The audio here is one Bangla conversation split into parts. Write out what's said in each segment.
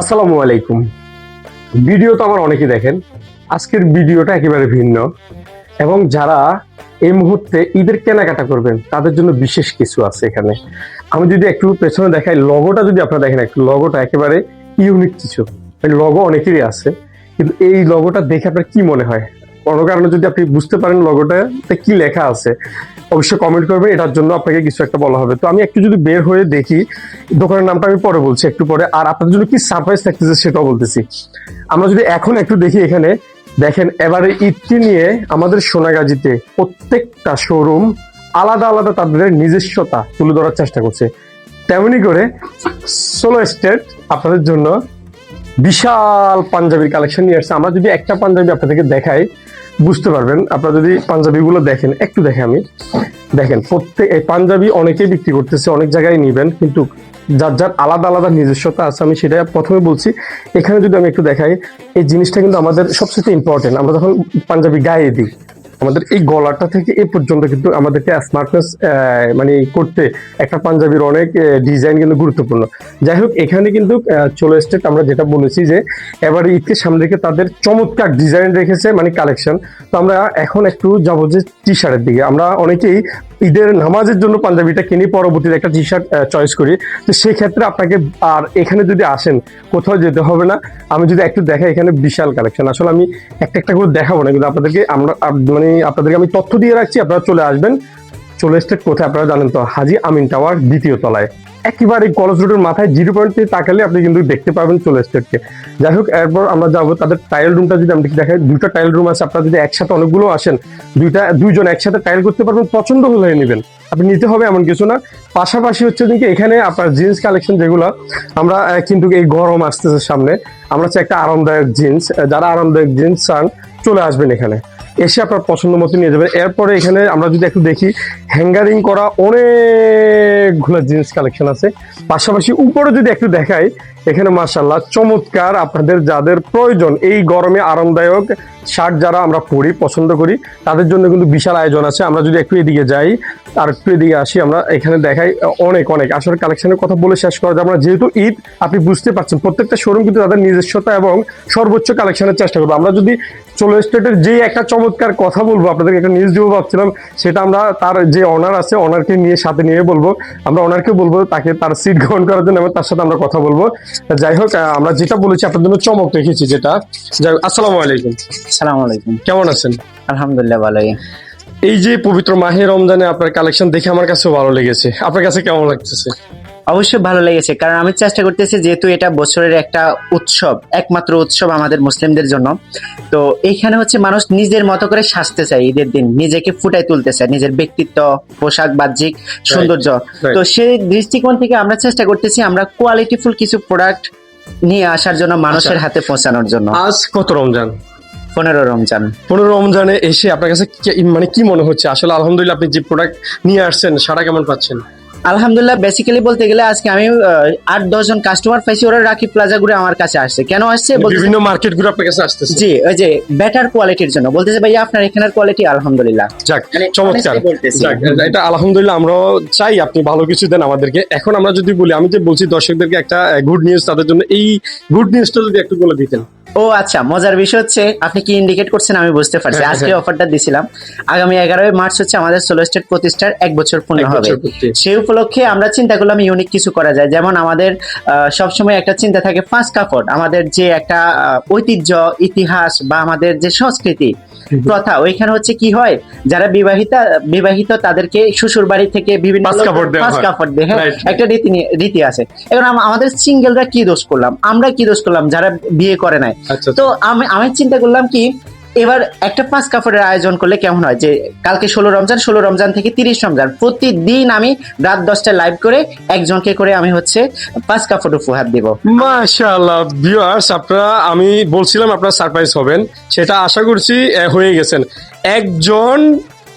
আসসালামু আলাইকুম। ভিডিও তো আমার অনেকেই দেখেন, আজকের ভিডিওটা একেবারে ভিন্ন এবং যারা এই মুহূর্তে ঈদের কেনাকাটা করবেন তাদের জন্য বিশেষ কিছু আছে এখানে। আমি যদি একটু পেছনে দেখাই, লগোটা যদি আপনারা দেখেন, একটু লগোটা একেবারে ইউনিক কিছু। লগো অনেকেরই আছে, কিন্তু এই লগোটা দেখে আপনার কি মনে হয়? কোনো কারণে যদি আপনি বুঝতে পারেন লগোটাতে কি লেখা আছে, অবশ্যই কমেন্ট করবেন, এটার জন্য আপনাকে কিছু একটা বলা হবে। তো আমি একটু যদি বের হয়ে দেখি, দোকানের নামটা আমি পরে বলছি একটু পরে, আর আপনাদের জন্য কি সারপ্রাইজ থাকতেছে সেটাও বলতেছি। আমরা যদি এখন একটু দেখি, এখানে দেখেন এবারে ঈদকে নিয়ে আমাদের সোনাগাজীতে প্রত্যেকটা শোরুম আলাদা আলাদা তাদের নিজস্বতা তুলে ধরার চেষ্টা করছে। তেমনি করে সোলো স্টেট আপনাদের জন্য বিশাল পাঞ্জাবির কালেকশন নিয়ে আসছে। আমরা যদি একটা পাঞ্জাবি আপনাদেরকে দেখাই বুঝতে পারবেন। আপনারা যদি পাঞ্জাবিগুলো দেখেন, একটু দেখে আমি দেখেন, প্রত্যেক এই পাঞ্জাবি অনেকেই বিক্রি করতেছে, অনেক জায়গায় নিবেন, কিন্তু যার যার আলাদা আলাদা নিজস্বতা আছে। আমি সেটা প্রথমে বলছি। এখানে যদি আমি একটু দেখাই, এই জিনিসটা কিন্তু আমাদের সবচেয়ে ইম্পর্টেন্ট। আমরা যখন পাঞ্জাবি গায়ে দিই, আমাদের এই গলাটা থেকে এ পর্যন্ত কিন্তু আমাদেরকে স্মার্টনেস মানে করতে একটা পাঞ্জাবির অনেক ডিজাইন কিন্তু গুরুত্বপূর্ণ। যাই হোক, এখানে কিন্তু চলে এসছে, আমরা যেটা বলেছি যে এবারে ঈদকে সামনে রেখে তাদের চমৎকার ডিজাইন রেখেছে, মানে কালেকশন। তো আমরা এখন একটু যাবো যে টি শার্টের দিকে। আমরা অনেকেই ঈদের নামাজের জন্য পাঞ্জাবিটা কিনি, পরবর্তীতে একটা টি শার্ট চয়েস করি। তো সেই ক্ষেত্রে আপনাকে আর এখানে যদি আসেন, কোথাও যেতে হবে না। আমি যদি একটু দেখাই, এখানে বিশাল কালেকশন। আসলে আমি একটা একটা করে দেখাবো না, কিন্তু আপনাদেরকে মানে আপনাদেরকে আমি তথ্য দিয়ে রাখছি, আপনারা চলে আসবেন। চলে এসছে কোথায় আপনারা জানেন তো, হাজী আমিন টাওয়ার দ্বিতীয় তলায়, একেবারে কলেজ রোডের মাথায় 0 পয়েন্ট থেকে তাকালে আপনি কিন্তু দেখতে পাবেন চলে স্টেটকে। যাই হোক, এরপর আমরা যাবো তাদের টাইল রুমটা। যদি আমি দেখাই, 2টা টাইল রুম আছে। আপনারা যদি একসাথে অনেকগুলো আসেন, দুইজন একসাথে টাইল করতে পারবেন, পছন্দ হলে নেবেন, আপনি নিতে হবে এমন কিছু না। পাশাপাশি হচ্ছে যে এখানে আপনার জিন্স কালেকশন যেগুলো আমরা কিন্তু এই গরম আসতেছে সামনে, আমরা চাই একটা আরামদায়ক জিন্স। যারা আরামদায়ক জিন্স চান চলে আসবেন এখানে, এসে আপনার পছন্দ মতো নিয়ে যাবেন। এরপরে এখানে আমরা যদি একটু দেখি, হ্যাঙ্গারিং করা অনেকগুলো জিন্স কালেকশন আছে। পাশাপাশি উপরে যদি একটু দেখাই, এখানে মাশাআল্লাহ চমৎকার, আপনাদের যাদের প্রয়োজন এই গরমে আরামদায়ক শার্ট যারা আমরা পরি, পছন্দ করি, তাদের জন্য কিন্তু বিশাল আয়োজন আছে। আমরা যদি একটু এদিকে যাই আর একটু এদিকে আসি, আমরা এখানে দেখাই অনেক অনেক আসলে কালেকশনের কথা বলে শেষ করা যায়। আমরা যেহেতু ঈদ, আপনি বুঝতে পারছেন প্রত্যেকটা শোরুম কিন্তু তাদের নিজস্বতা এবং সর্বোচ্চ কালেকশনের চেষ্টা করবো। আমরা যদি চলো স্টেটের যে একটা চমৎকার কথা বলবো, আপনাদেরকে একটা নিউজ দিব ভাবছিলাম, সেটা আমরা তার যে অনার আছে, অনারকে নিয়ে সাথে নিয়ে বলবো। আমরা অনারকে বলবো তাকে তার সিট গ্রহণ করার জন্য, এবং তার সাথে আমরা কথা বলবো। যাই হোক, আমরা যেটা বলেছি আপনার জন্য চমক রেখেছি যেটা। যাই হোক, আসসালামু আলাইকুম। সালাম আলাইকুম। কেমন আছেন? আলহামদুলিল্লাহ ভালোই। এই যে পবিত্র মাহে রমজানে আপনার কালেকশন দেখে আমার কাছেও ভালো লেগেছে। আপনার কাছে কেমন লাগতেছে? অবশ্যই ভালো লেগেছে, কারণ আমি চেষ্টা করতেছি, যেহেতু এটা বছরের একটা উৎসব, একমাত্র উৎসব আমাদের মুসলিমদের জন্য। তো এইখানে হচ্ছে মানুষ নিজের মতো করে সাজতে চায়, ঈদের দিন নিজেকে ফুটাই তুলতে চায়, নিজের ব্যক্তিত্ব, পোশাক, বাহ্যিক সৌন্দর্য। তো সেই দৃষ্টিকোণ থেকে আমরা চেষ্টা করতেছি আমরা কোয়ালিটিফুল কিছু প্রোডাক্ট নিয়ে আসার জন্য, মানুষের হাতে পৌঁছানোর জন্য। আজ কত রমজান? 15 রমজান। 15 রমজানে এসে আপনার কাছে মানে কি মনে হচ্ছে? আসলে আলহামদুলিল্লাহ, আপনি যে প্রোডাক্ট নিয়ে আসছেন সারা কেমন পাচ্ছেন? আলহামদুলিল্লাহ, বেসিক্যালি বলতে গেলে আজকে আমি 8-10 জন কাস্টমার পাইছি। ওরা রাকিব প্লাজা ঘুরে আমার কাছে আসছে। কেন আসছে? বিভিন্ন মার্কেট ঘুরে আপনার কাছে আসতেছে? জি, ওই যে বেটার কোয়ালিটির জন্য বলতেছে, ভাইয়া আপনার এখানের কোয়ালিটি আলহামদুলিল্লাহ। যাক, চমৎকার। যাক, এটা আলহামদুলিল্লাহ, আমরাও চাই আপনি ভালো কিছু দেন আমাদেরকে। এখন আমরা যদি বলি, আমি যে বলছি দর্শকদেরকে একটা গুড নিউজ, তাদের জন্য এই গুড নিউজটা যদি একটু বলে দিতেন। ও আচ্ছা, মজার বিষয় হচ্ছে আপনি কি ইন্ডিকেট করছেন আমি বুঝতে পারছি। আজকে অফারটা দিছিলাম, আগামী 11 মার্চ হচ্ছে আমাদের সোলো স্টেট প্রতিষ্ঠার 1 বছর পূর্ণ হবে। সেই উপলক্ষে আমরা চিন্তা করলাম ইউনিক কিছু করা যায়। যেমন আমাদের সবসময় একটা চিন্তা থাকে ফার্স্ট কাপড়, আমাদের যে একটা ঐতিহ্য, ইতিহাস বা আমাদের যে সংস্কৃতি প্রথা, ওইখানে হচ্ছে কি হয়, যারা বিবাহিত তাদেরকে শ্বশুর বাড়ি থেকে বিভিন্ন ফার্স্ট কাপড় দেয়। হ্যাঁ, একটা রীতি আছে। এখন আমাদের সিঙ্গেলরা কি দোষ করলাম, আমরা কি দোষ করলাম যারা বিয়ে করে নাই? তো আমি চিন্তা করলাম কি, এবার একটা 5 কাপড়ের আয়োজন করলে কেমন হয়, যে কালকে 16 রমজান থেকে 30 রমজান প্রতিদিন আমি রাত 10টায় লাইভ করে একজনকে করে আমি হচ্ছে 5 কাপড় উপহার দিব। মাশাআল্লাহ ভিউয়ার্স, আপনারা, আমি বলছিলাম আপনারা সারপ্রাইজ হবেন, সেটা আশা করছি হয়ে গেছেন। একজন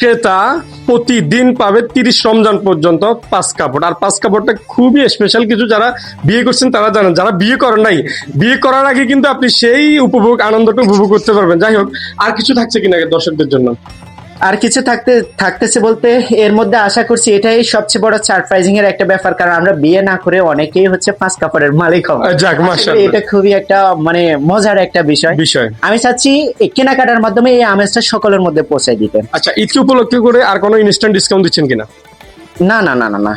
ক্রেতা প্রতিদিন পাবে 30 রমজান পর্যন্ত 5 কাপড়। আর 5 কাপড়টা খুবই স্পেশাল কিছু, যারা বিয়ে করছেন তারা জানেন, যারা বিয়ে করেন নাই, বিয়ে করার আগে কিন্তু আপনি সেই আনন্দটা উপভোগ করতে পারবেন। যাই হোক, আর কিছু থাকছে কিনা দর্শকদের জন্য? আর কিছু থাকতেছে বলতে এর মধ্যে আশা করছি এটাই সবচেয়ে বড় সারপ্রাইজিং এর একটা ব্যাপার, কারণ আমরা বিয়ে না করে অনেকেই হচ্ছে পাঁচ কাপড়ের মালিক হব। যাক, আসলে মাশাআল্লাহ। এটা খুবই একটা মানে মজার একটা বিষয়। বিষয়। আমি চাচ্ছি এই কেনাকাটার মাধ্যমে এই আমেজটা সকলের মধ্যে পৌঁছায় দিতে। আচ্ছা, ঈদকে উপলক্ষে করে আর কোনো ইনস্ট্যান্ট ডিসকাউন্ট দিচ্ছেন কিনা? না না না না না,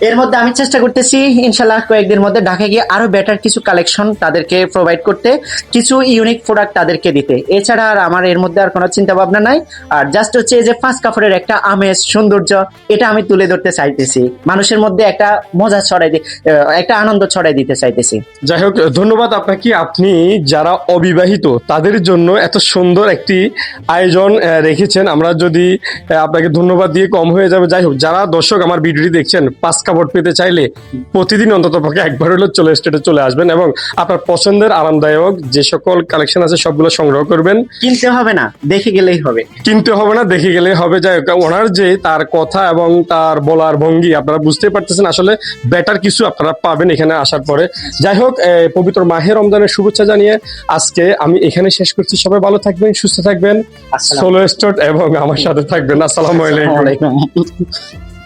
এর মধ্যে আমি চেষ্টা করতেছি ইনশাল্লাহ কয়েকদিনের মধ্যে ঢাকায় গিয়ে আরো বেটার কিছু কালেকশন তাদেরকে প্রোভাইড করতে, কিছু ইউনিক প্রোডাক্ট তাদেরকে দিতে। এছাড়া আর আমার এর মধ্যে আর কোনো চিন্তা ভাবনা নাই। আর জাস্ট হচ্ছে এই যে পাঁচ কাপড়ের একটা আমেজ সৌন্দর্য, এটা আমি তুলে ধরতে চাইতেছি, মানুষের মধ্যে একটা মজা একটা আনন্দ ছড়াই দিতে চাইতেছি। যাই হোক, ধন্যবাদ আপনাকে। আপনি যারা অবিবাহিত তাদের জন্য এত সুন্দর একটি আয়োজন রেখেছেন। আমরা যদি আপনাকে ধন্যবাদ দিয়ে কম হয়ে যাবে। যাই হোক, যারা দর্শক আমার ভিডিওটি দেখছেন, পাঁচ কাপড় পেতে চাইলে প্রতিদিন অন্তত পক্ষে একবার হলেও চলে স্টেটে চলে আসবেন এবং আপনার পছন্দের আরামদায়ক যে সকল কালেকশন আছে সবগুলো সংগ্রহ করবেন। কিনতে হবে না, দেখে গেলেই হবে। কিনতে হবে না, দেখে গেলে হবে। যাই হোক, ওনার যে তার কথা এবং তার বলার ভঙ্গি আপনারা বুঝতে পারতেছেন, আসলে বেটার কিছু আপনারা পাবেন এখানে আসার পরে। যাই হোক, পবিত্র মাহে রমজানের শুভেচ্ছা জানিয়ে আজকে আমি এখানে শেষ করছি। সবাই ভালো থাকবেন, সুস্থ থাকবেন, সোলো স্টোর এবং আমার সাথে থাকবেন। আসসালামু আলাইকুম। আসসালামু আলাইকুম।